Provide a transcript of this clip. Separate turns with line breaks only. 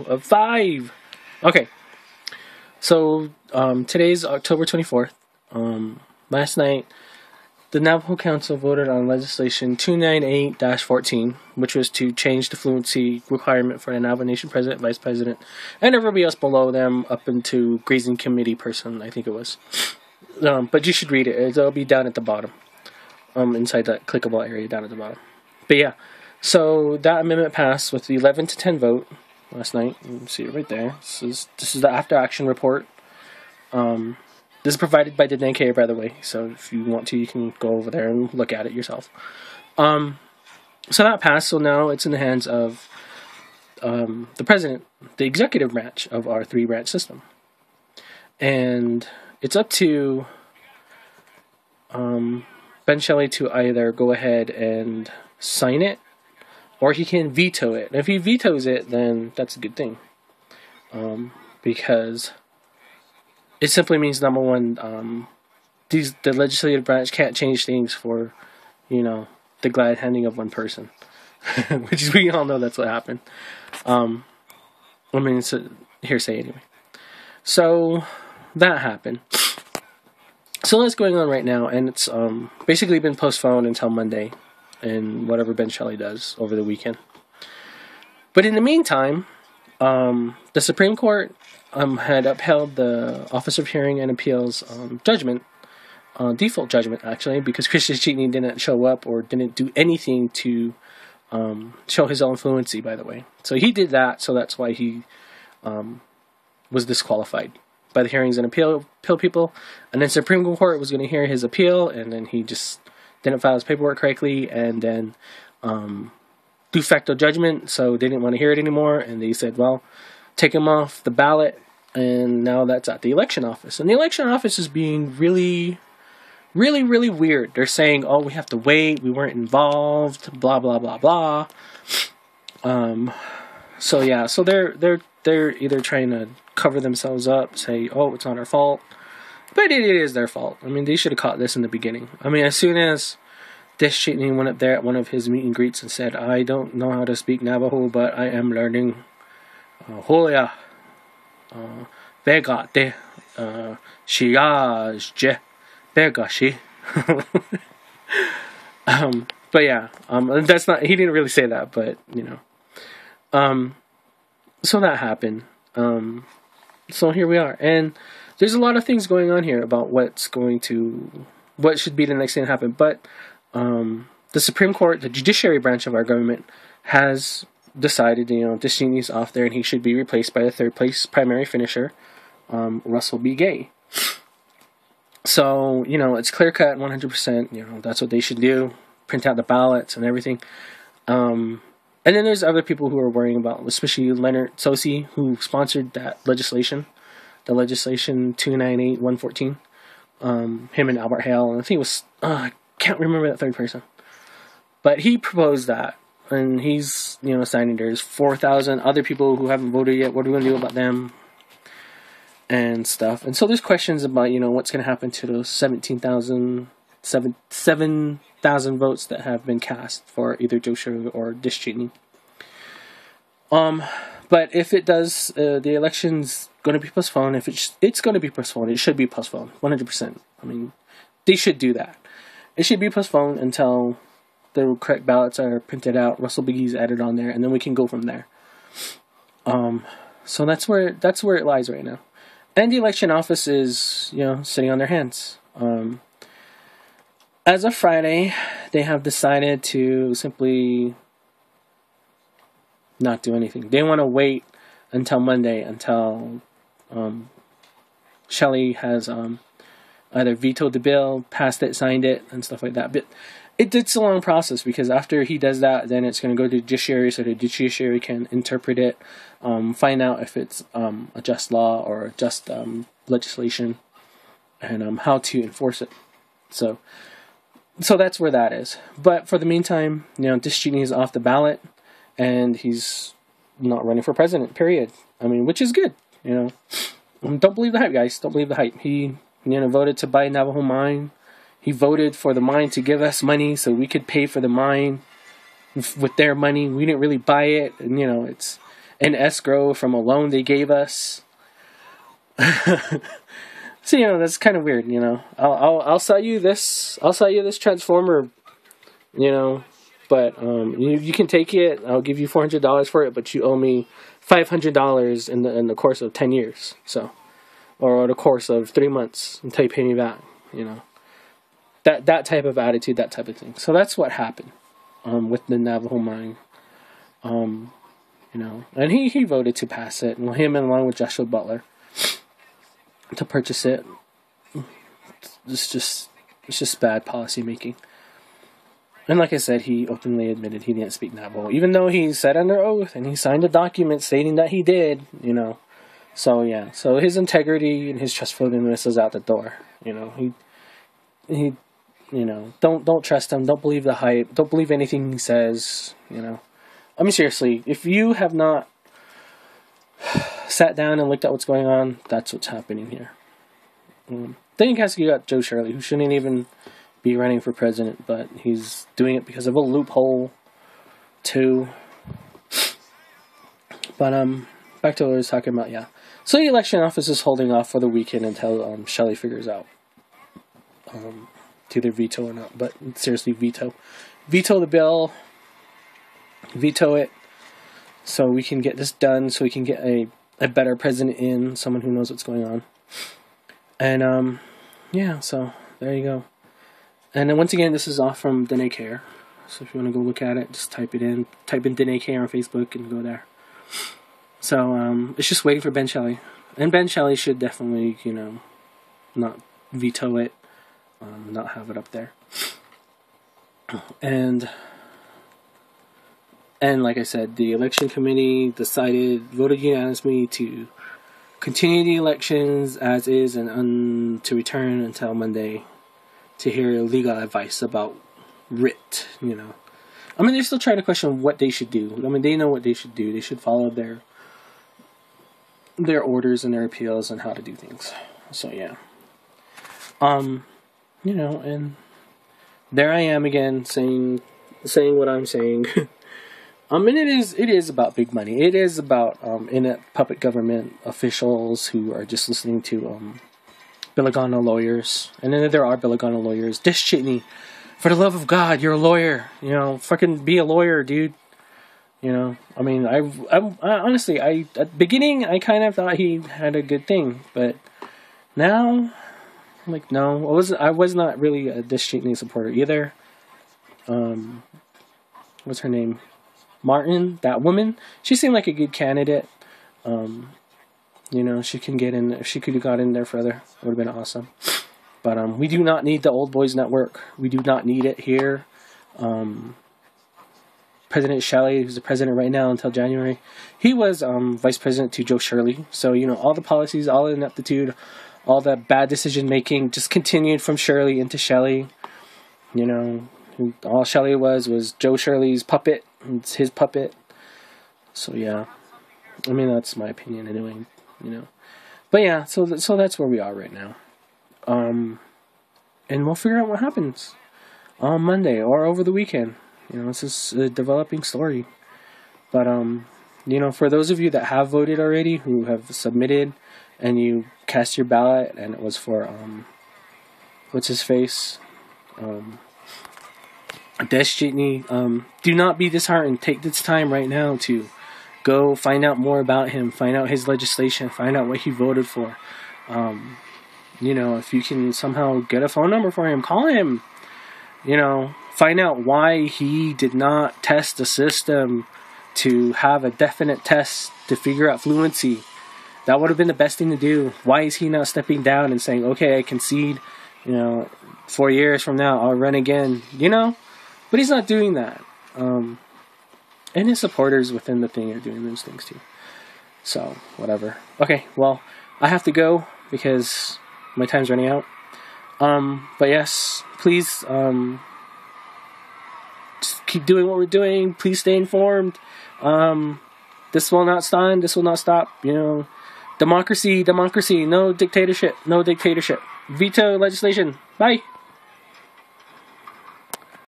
of 5. Okay, so today's October 24th. Last night, the Navajo Council voted on legislation 298-14, which was to change the fluency requirement for the Navajo Nation president, vice president, and everybody else below them up into grazing committee person, I think it was. But you should read it. It'll be down at the bottom, inside that clickable area down at the bottom. But yeah, so that amendment passed with the 11-10 vote last night. You can see it right there. This is the after action report. This is provided by the Denkayer, by the way, so if you want to, you can go over there and look at it yourself. So that passed, so now it's in the hands of the president, the executive branch of our 3-branch system. And it's up to Ben Shelley to either go ahead and sign it, or he can veto it. And if he vetoes it, then that's a good thing. Because it simply means, number one, the legislative branch can't change things for, the glad handing of one person. Which we all know that's what happened. It's a hearsay anyway. So, that happened. So that's going on right now, and it's basically been postponed until Monday, and whatever Ben Shelley does over the weekend. But in the meantime, the Supreme Court had upheld the Office of Hearing and Appeals judgment, default judgment actually, because Christian Cheatney didn't show up or didn't do anything to show his own fluency, by the way. So he did that, so that's why he was disqualified by the Hearings and Appeal people. And then Supreme Court was going to hear his appeal, and then he just didn't file his paperwork correctly, and then de facto judgment, so they didn't want to hear it anymore, and they said, well, take him off the ballot, and now that's at the election office. And the election office is being really, really, really weird. They're saying, oh, we have to wait, we weren't involved, blah, blah, blah, blah. So yeah, so they're either trying to cover themselves up, say, oh, it's not our fault, but it is their fault. I mean, they should have caught this in the beginning. I mean, as soon as this Cheatney went up there at one of his meet and greets and said, I don't know how to speak Navajo, but I am learning. Hoya, Begate, Shiaj, Begashi. But yeah, that's not, he didn't really say that, but, so that happened. So here we are, and there's a lot of things going on here about what should be the next thing to happen, but the Supreme Court, the judiciary branch of our government, has decided, this Cheatney's off there and he should be replaced by a third place primary finisher, Russell B. Gay. So, it's clear cut 100%, that's what they should do, print out the ballots and everything. And then there's other people who are worrying about, especially Leonard Sosi, who sponsored that legislation, the legislation 298-114, him and Albert Hale, and I think it was, I can't remember that third person. But he proposed that, and he's, signing. There's 4,000 other people who haven't voted yet. What are we going to do about them? And stuff. And so there's questions about, what's going to happen to those 7,000 votes that have been cast for either Joe Schorr or Dish Cheatney. But if it does, the election's going to be postponed. If it's going to be postponed, it should be postponed, 100%. I mean, they should do that. It should be postponed until the correct ballots are printed out, Russell Biggie's added on there, and then we can go from there. So that's where it lies right now. And the election office is, sitting on their hands. As of Friday, they have decided to simply not do anything. They want to wait until Monday, until Shelley has either vetoed the bill, passed it, signed it, and stuff like that. But it's a long process, because after he does that, then it's going to go to the judiciary, so the judiciary can interpret it, find out if it's a just law or a just legislation, and how to enforce it. So that's where that is. But for the meantime, Dish Cheatney is off the ballot, and he's not running for president, period. I mean, which is good, Don't believe the hype, guys. Don't believe the hype. He, voted to buy Navajo mine. He voted for the mine to give us money so we could pay for the mine with their money. We didn't really buy it, and, it's in escrow from a loan they gave us. So, you know, that's kind of weird, you know. I'll sell you this. I'll sell you this transformer, you know, but you can take it. I'll give you $400 for it, but you owe me $500 in the course of 10 years. So, or the course of 3 months until you pay me back, you know. That type of attitude, that type of thing. So that's what happened with the Navajo mine. You know, and he voted to pass it, and him along with Joshua Butler, to purchase it. It's just bad policy making. And like I said, he openly admitted he didn't speak Navajo, even though he said under oath and he signed a document stating that he did, you know. So yeah, so his integrity and his trustworthiness is out the door. You know, he you know, don't trust him, don't believe the hype, don't believe anything he says, you know. I mean, seriously, if you have not sat down and looked at what's going on, that's what's happening here. Then you got Joe Shirley, who shouldn't even be running for president, but he's doing it because of a loophole, too. But, back to what I was talking about, yeah. So the election office is holding off for the weekend until, Shelley figures out, to either veto or not, but seriously, veto the bill, veto it, so we can get this done, so we can get a better president in, someone who knows what's going on. And, yeah, so there you go. And then once again, this is off from Dene Care. So if you want to go look at it, just type in Dene Care on Facebook and go there. So, it's just waiting for Ben Shelley. And Ben Shelley should definitely, you know, not veto it, not have it up there. And like I said, the election committee voted unanimously to continue the elections as is and to return until Monday to hear legal advice about writ, you know. I mean, they're still trying to question what they should do. I mean, they know what they should do. They should follow their orders and their appeals and how to do things. So, yeah. You know, and there I am again saying what I'm saying. And it is about big money. It is about inept puppet government officials who are just listening to Billigana lawyers. And then there are Billigana lawyers. Dish Chitney, for the love of God, you're a lawyer. You know, fucking be a lawyer, dude. You know, I mean, I honestly, at the beginning, I kind of thought he had a good thing, but now, I'm like, no, I was not really a Dish Chitney supporter either. What's her name? Martin, that woman, she seemed like a good candidate. You know, she can get in. If she could have got in there further, it would have been awesome. But we do not need the Old Boys Network. We do not need it here. President Shelley, who's the president right now until January, he was vice president to Joe Shirley. So, you know, all the policies, all the ineptitude, all the bad decision making just continued from Shirley into Shelley. You know, all Shelley was Joe Shirley's puppet. It's his puppet. So, yeah. I mean, that's my opinion anyway, you know. But, yeah, so that's where we are right now. And we'll figure out what happens on Monday or over the weekend. You know, it's just a developing story. But, you know, for those of you that have voted already, who have submitted, and you cast your ballot, and it was for, what's his face? Dish Chitney, do not be disheartened. Take this time right now to go find out more about him, find out his legislation, find out what he voted for. You know, if you can somehow get a phone number for him, call him. You know, find out why he did not test the system to have a definite test to figure out fluency. That would have been the best thing to do. Why is he not stepping down and saying, okay, I concede, you know, 4 years from now, I'll run again, you know? But he's not doing that. And his supporters within the thing are doing those things too. So, whatever. Okay, well, I have to go because my time's running out. But yes, please, just keep doing what we're doing. Please stay informed. This will not stand. This will not stop. You know, democracy, no dictatorship, no dictatorship. Veto legislation. Bye.